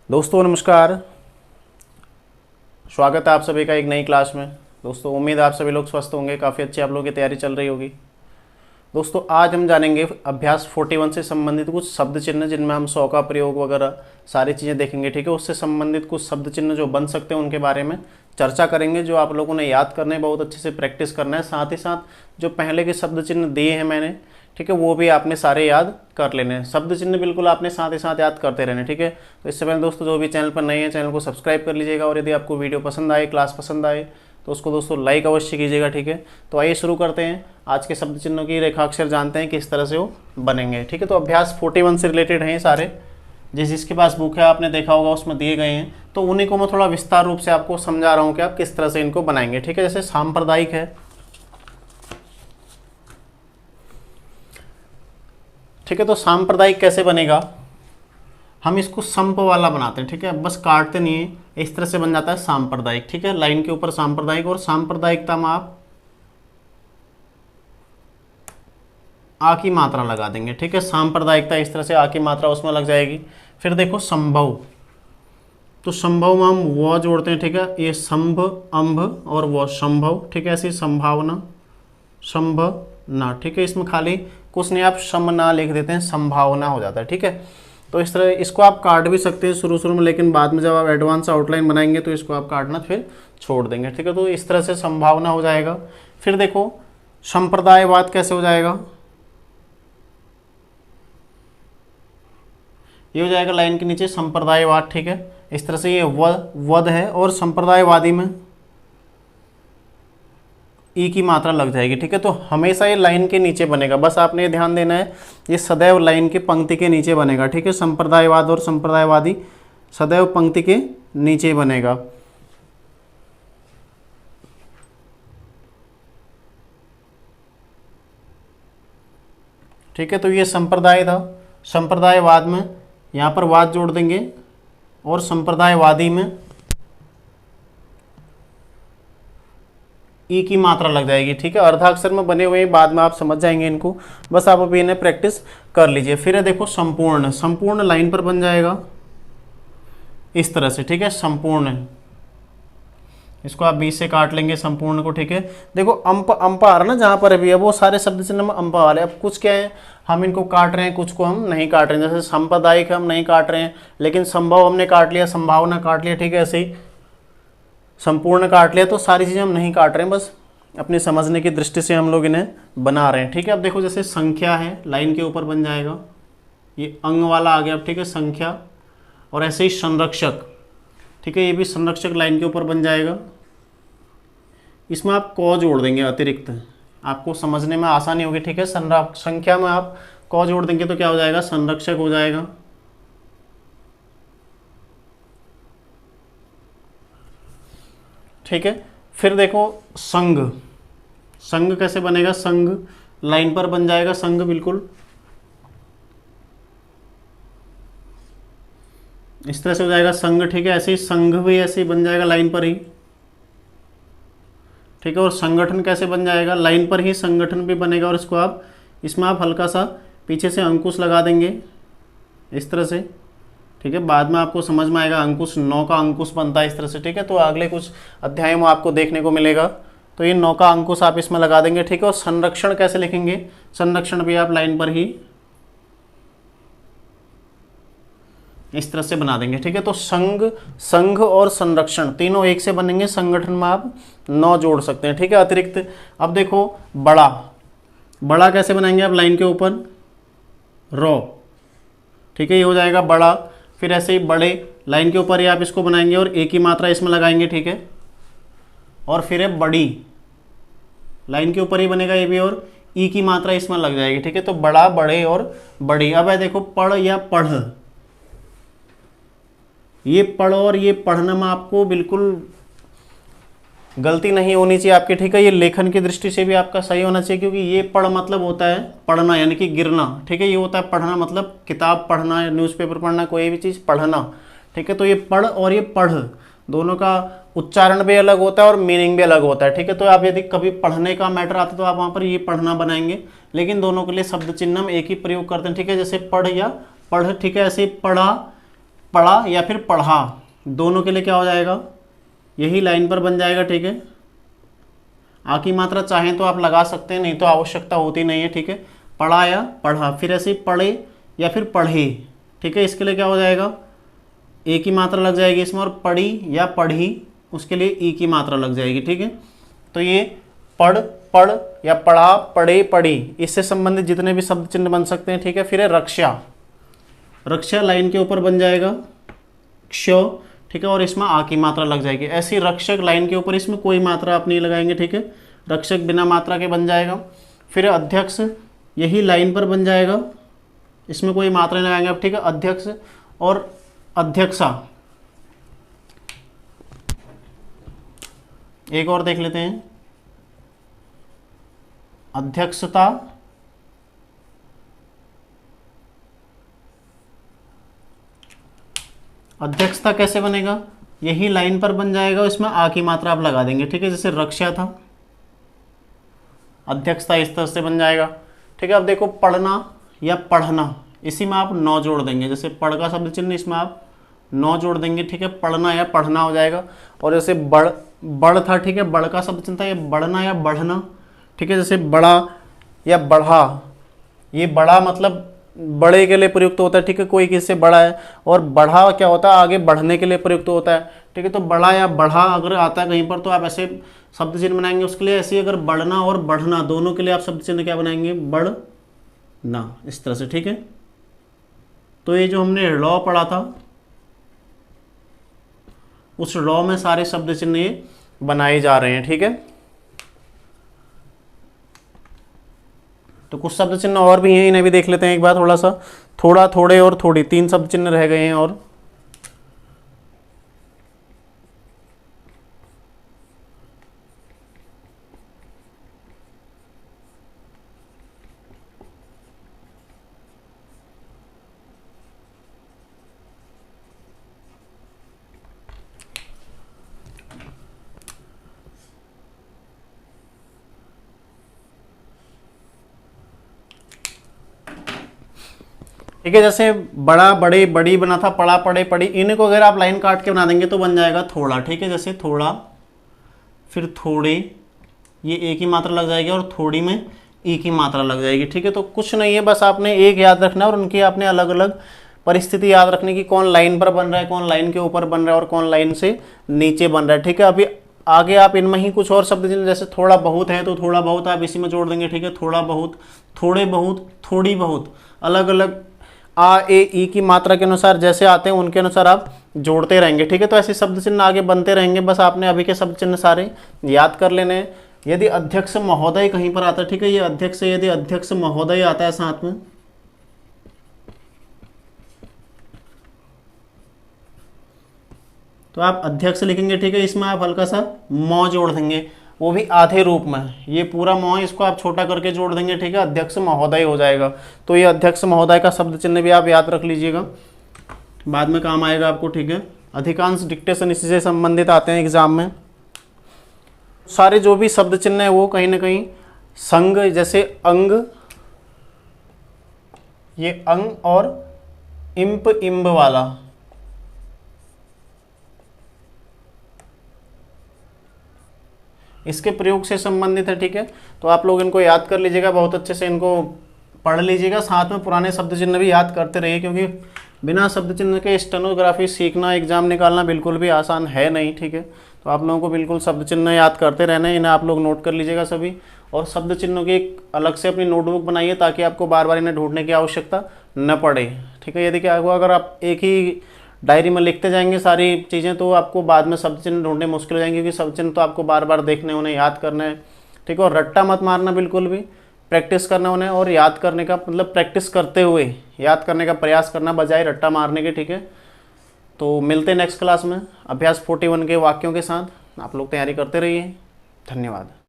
दोस्तों नमस्कार, स्वागत है आप सभी का एक नई क्लास में। दोस्तों उम्मीद है आप सभी लोग स्वस्थ होंगे, काफ़ी अच्छी आप लोगों की तैयारी चल रही होगी। दोस्तों आज हम जानेंगे अभ्यास 41 से संबंधित कुछ शब्द चिन्ह जिनमें हम 100 का प्रयोग वगैरह सारी चीज़ें देखेंगे। ठीक है, उससे संबंधित कुछ शब्द चिन्ह जो बन सकते हैं उनके बारे में चर्चा करेंगे, जो आप लोगों ने याद करने बहुत अच्छे से प्रैक्टिस करना है। साथ ही साथ जो पहले के शब्द चिन्ह दिए हैं मैंने, ठीक है, वो भी आपने सारे याद कर लेने हैं। शब्द चिन्ह बिल्कुल आपने साथ ही साथ याद करते रहने। ठीक है, तो इससे पहले दोस्तों जो भी चैनल पर नए हैं चैनल को सब्सक्राइब कर लीजिएगा, और यदि आपको वीडियो पसंद आए, क्लास पसंद आए तो उसको दोस्तों लाइक अवश्य कीजिएगा। ठीक है, तो आइए शुरू करते हैं। आज के शब्द चिन्हों की रेखाक्षर जानते हैं किस तरह से वो बनेंगे। ठीक है, तो अभ्यास 41 से रिलेटेड हैं सारे। जिसके पास बुक है आपने देखा होगा उसमें दिए गए हैं, तो उन्हीं को मैं थोड़ा विस्तार रूप से आपको समझा रहा हूँ कि आप किस तरह से इनको बनाएंगे। ठीक है, जैसे सांप्रदायिक है, ठीक है, तो सांप्रदायिक कैसे बनेगा, हम इसको संप वाला बनाते हैं। ठीक है, बस काटते नहीं है, इस तरह से बन जाता है सांप्रदायिक। ठीक है, लाइन के ऊपर सांप्रदायिक, और सांप्रदायिकता में आप आ की मात्रा लगा देंगे। ठीक है, सांप्रदायिकता इस तरह से आ की मात्रा उसमें लग जाएगी। फिर देखो संभव, तो संभव में हम वो जोड़ते हैं। ठीक है, ये संभ अंभ और वो संभव। ठीक है, ऐसी संभावना संभावना। ठीक है, इसमें खाली कुछ नहीं, आप समना लिख देते हैं, संभावना हो जाता है। ठीक है, तो इस तरह इसको आप काट भी सकते हैं शुरू में, लेकिन बाद में जब आप एडवांस आउटलाइन बनाएंगे तो इसको आप काटना फिर छोड़ देंगे। ठीक है, तो इस तरह से संभावना हो जाएगा। फिर देखो संप्रदायवाद कैसे हो जाएगा, ये हो जाएगा लाइन के नीचे संप्रदायवाद। ठीक है, इस तरह से ये वध है, और संप्रदायवादी में ई की मात्रा लग जाएगी। ठीक है, तो हमेशा ये लाइन के नीचे बनेगा, बस आपने ये ध्यान देना है, ये सदैव लाइन के पंक्ति के नीचे बनेगा। ठीक है, संप्रदायवाद और संप्रदायवादी सदैव पंक्ति के नीचे बनेगा। ठीक है, तो ये संप्रदाय था। संप्रदायवाद में यहाँ पर वाद जोड़ देंगे, और संप्रदायवादी में ई की मात्रा लग जाएगी। ठीक है, अर्धाक्षर में बने हुए बाद में आप समझ जाएंगे इनको, बस आप अभी इन्हें प्रैक्टिस कर लीजिए। फिर देखो संपूर्ण, संपूर्ण लाइन पर बन जाएगा इस तरह से। ठीक है, संपूर्ण, इसको आप 20 से काट लेंगे संपूर्ण को। ठीक है, देखो अंप अंप आ रहा ना जहाँ पर अभी है, वो सारे शब्द चिन्ह में अंप आ रहे हैं। अब कुछ क्या है, हम इनको काट रहे हैं, कुछ को हम नहीं काट रहे हैं। जैसे सांप्रदायिक हम नहीं काट रहे हैं, लेकिन संभव हमने काट लिया, संभावना काट लिया। ठीक है, ऐसे ही संपूर्ण काट लिया, तो सारी चीज़ें हम नहीं काट रहे हैं, बस अपने समझने की दृष्टि से हम लोग इन्हें बना रहे हैं। ठीक है, अब देखो जैसे संख्या है, लाइन के ऊपर बन जाएगा, ये अंग वाला आ गया। अब ठीक है, संख्या, और ऐसे ही संरक्षक। ठीक है, ये भी संरक्षक लाइन के ऊपर बन जाएगा। इसमें आप क जोड़ देंगे अतिरिक्त, आपको समझने में आसानी होगी। ठीक है, संख्या में आप क जोड़ देंगे तो क्या हो जाएगा, संरक्षक हो जाएगा। ठीक है, फिर देखो संघ, संघ कैसे बनेगा, संघ लाइन पर बन जाएगा, संघ बिल्कुल इस तरह से हो जाएगा संघ। ठीक है, ऐसे ही संघ भी ऐसे ही बन जाएगा लाइन पर ही। ठीक है, और संगठन कैसे बन जाएगा, लाइन पर ही संगठन भी बनेगा, और इसको आप इसमें आप हल्का सा पीछे से अंकुश लगा देंगे इस तरह से। ठीक है, बाद में आपको समझ में आएगा, अंकुश 9 का अंकुश बनता है इस तरह से। ठीक है, तो अगले कुछ अध्याय में आपको देखने को मिलेगा, तो ये 9 का अंकुश आप इसमें लगा देंगे। ठीक है, और संरक्षण कैसे लिखेंगे, संरक्षण भी आप लाइन पर ही इस तरह से बना देंगे। ठीक है, तो संघ, संघ और संरक्षण तीनों एक से बनेंगे, संगठन में आप 9 जोड़ सकते हैं। ठीक है, अतिरिक्त। अब देखो बड़ा, बड़ा कैसे बनाएंगे आप लाइन के ऊपर रो। ठीक है, ये हो जाएगा बड़ा। फिर ऐसे ही बड़े लाइन के ऊपर ही आप इसको बनाएंगे, और एक ही मात्रा इसमें लगाएंगे। ठीक है, और फिर है बड़ी, लाइन के ऊपर ही बनेगा ये भी, और ई की मात्रा इसमें लग जाएगी। ठीक है, तो बड़ा, बड़े और बड़ी। अब है देखो पढ़ या पढ़, ये पढ़ और ये पढ़ने में आपको बिल्कुल गलती नहीं होनी चाहिए आपके। ठीक है, ये लेखन की दृष्टि से भी आपका सही होना चाहिए, क्योंकि ये पढ़ मतलब होता है पढ़ना, यानी कि गिरना। ठीक है, ये होता है पढ़ना मतलब किताब पढ़ना, न्यूज़पेपर पढ़ना, कोई भी चीज़ पढ़ना। ठीक है, तो ये पढ़ और ये पढ़ दोनों का उच्चारण भी अलग होता है और मीनिंग भी अलग होता है। ठीक है, तो आप यदि कभी पढ़ने का मैटर आता है तो आप वहाँ पर ये पढ़ना बनाएंगे, लेकिन दोनों के लिए शब्द चिन्ह हम एक ही प्रयोग करते हैं। ठीक है, जैसे पढ़ या पढ़। ठीक है, ऐसे पढ़ा पढ़ा या फिर पढ़ा, दोनों के लिए क्या हो जाएगा, यही लाइन पर बन जाएगा। ठीक है, आ की मात्रा चाहें तो आप लगा सकते हैं, नहीं तो आवश्यकता होती नहीं है। ठीक है, पढ़ा या पढ़ा, फिर ऐसे पढ़े या फिर पढ़े। ठीक है, इसके लिए क्या हो जाएगा, ए की मात्रा लग जाएगी इसमें, और पढ़ी या पढ़ी उसके लिए ई की मात्रा लग जाएगी। ठीक है, तो ये पढ़, पढ़ या पढ़ा, पढ़े, पढ़ी, इससे संबंधित जितने भी शब्द चिन्ह बन सकते हैं। ठीक है, फिर है रक्षा, रक्षा लाइन के ऊपर बन जाएगा क्ष। ठीक है, और इसमें आ की मात्रा लग जाएगी। ऐसी रक्षक लाइन के ऊपर इसमें कोई मात्रा आप नहीं लगाएंगे। ठीक है, रक्षक बिना मात्रा के बन जाएगा। फिर अध्यक्ष, यही लाइन पर बन जाएगा, इसमें कोई मात्रा नहीं लगाएंगे आप। ठीक है, अध्यक्ष और अध्यक्षा, एक और देख लेते हैं, अध्यक्षता, अध्यक्षता कैसे बनेगा, यही लाइन पर बन जाएगा, इसमें आ की मात्रा आप लगा देंगे। ठीक है, जैसे रक्षा था, अध्यक्षता इस तरह से बन जाएगा। ठीक है, अब देखो पढ़ना या पढ़ना, इसी में आप नौ जोड़ देंगे, जैसे पढ़ का शब्द चिन्ह इसमें आप नौ जोड़ देंगे। ठीक है, पढ़ना या पढ़ना हो जाएगा। और जैसे बड़, बड़ था, ठीक है, बड़ का शब्द चिन्ह था, ये बढ़ना या बढ़ना। ठीक है, जैसे बड़ा या बढ़ा, ये बड़ा मतलब बड़े के लिए प्रयुक्त होता है। ठीक है, कोई किसी से बड़ा है, और बढ़ा क्या होता है, आगे बढ़ने के लिए प्रयुक्त होता है। ठीक है, तो बड़ा या बढ़ा अगर आता है कहीं पर तो आप ऐसे शब्द चिन्ह बनाएंगे उसके लिए। ऐसे अगर बढ़ना और बढ़ना दोनों के लिए आप शब्द चिन्ह क्या बनाएंगे, बढ़ना, इस तरह से। ठीक है, तो ये जो हमने लॉ पढ़ा था, उस लॉ में सारे शब्द चिन्ह ये बनाए जा रहे हैं। ठीक है, तो कुछ शब्द चिन्ह और भी हैं, इन्हें भी देख लेते हैं एक बार थोड़ा सा। थोड़ा, थोड़े और थोड़ी, तीन शब्द चिन्ह रह गए हैं। और ठीक है, जैसे बड़ा, बड़े, बड़ी बना था, पड़ा, पड़े, पड़ी, इनको अगर आप लाइन काट के बना देंगे तो बन जाएगा थोड़ा। ठीक है, जैसे थोड़ा, फिर थोड़े, ये ए की मात्रा लग जाएगी, और थोड़ी में ई की मात्रा लग जाएगी। ठीक है, तो कुछ नहीं है, बस आपने एक याद रखना है और उनकी आपने अलग अलग परिस्थिति याद रखने की, कौन लाइन पर बन रहा है, कौन लाइन के ऊपर बन रहा है और कौन लाइन से नीचे बन रहा है। ठीक है, अभी आगे आप इनमें ही कुछ और शब्द चिन्ह, जैसे थोड़ा बहुत है तो थोड़ा बहुत आप इसी में जोड़ देंगे। ठीक है, थोड़ा बहुत, थोड़े बहुत, थोड़ी बहुत, अलग अलग आ, ए, ई की मात्रा के अनुसार जैसे आते हैं उनके अनुसार आप जोड़ते रहेंगे। ठीक है, तो ऐसे शब्द चिन्ह आगे बनते रहेंगे। बस आपने अभी के शब्द चिन्ह सारे याद कर लेने हैं। यदि अध्यक्ष महोदय कहीं पर आता है, ठीक है, ये अध्यक्ष, यदि अध्यक्ष महोदय आता है साथ में, तो आप अध्यक्ष लिखेंगे। ठीक है, इसमें आप हल्का सा मौ जोड़ देंगे, वो भी आधे रूप में। ये पूरा मौ है, इसको आप छोटा करके जोड़ देंगे। ठीक है, अध्यक्ष महोदय हो जाएगा। तो ये अध्यक्ष महोदय का शब्द चिन्ह भी आप याद रख लीजिएगा, बाद में काम आएगा आपको। ठीक है, अधिकांश डिक्टेशन इसी से संबंधित आते हैं एग्जाम में। सारे जो भी शब्द चिन्ह है वो कहीं ना कहीं संग, जैसे अंग, ये अंग, और इम्प, इम्ब वाला, इसके प्रयोग से संबंधित है। ठीक है, तो आप लोग इनको याद कर लीजिएगा, बहुत अच्छे से इनको पढ़ लीजिएगा, साथ में पुराने शब्द चिन्ह भी याद करते रहिए, क्योंकि बिना शब्द चिन्ह के स्टेनोग्राफी सीखना, एग्जाम निकालना बिल्कुल भी आसान है नहीं। ठीक है, तो आप लोगों को बिल्कुल शब्द चिन्ह याद करते रहना है, इन्हें आप लोग नोट कर लीजिएगा सभी। और शब्द चिन्हों की एक अलग से अपनी नोटबुक बनाइए, ताकि आपको बार बार इन्हें ढूंढने की आवश्यकता न पड़े। ठीक है, यदि क्या हुआ, अगर आप एक ही डायरी में लिखते जाएंगे सारी चीज़ें, तो आपको बाद में शब्द चिन्ह ढूंढने मुश्किल हो जाएंगे, क्योंकि शब्द चिन्ह तो आपको बार बार देखने, उन्हें याद करना है। ठीक है, और रट्टा मत मारना, बिल्कुल भी प्रैक्टिस करना उन्हें, और याद करने का मतलब प्रैक्टिस करते हुए याद करने का प्रयास करना, बजाय रट्टा मारने के। ठीक है, तो मिलते हैं नेक्स्ट क्लास में अभ्यास 41 के वाक्यों के साथ। आप लोग तैयारी करते रहिए। धन्यवाद।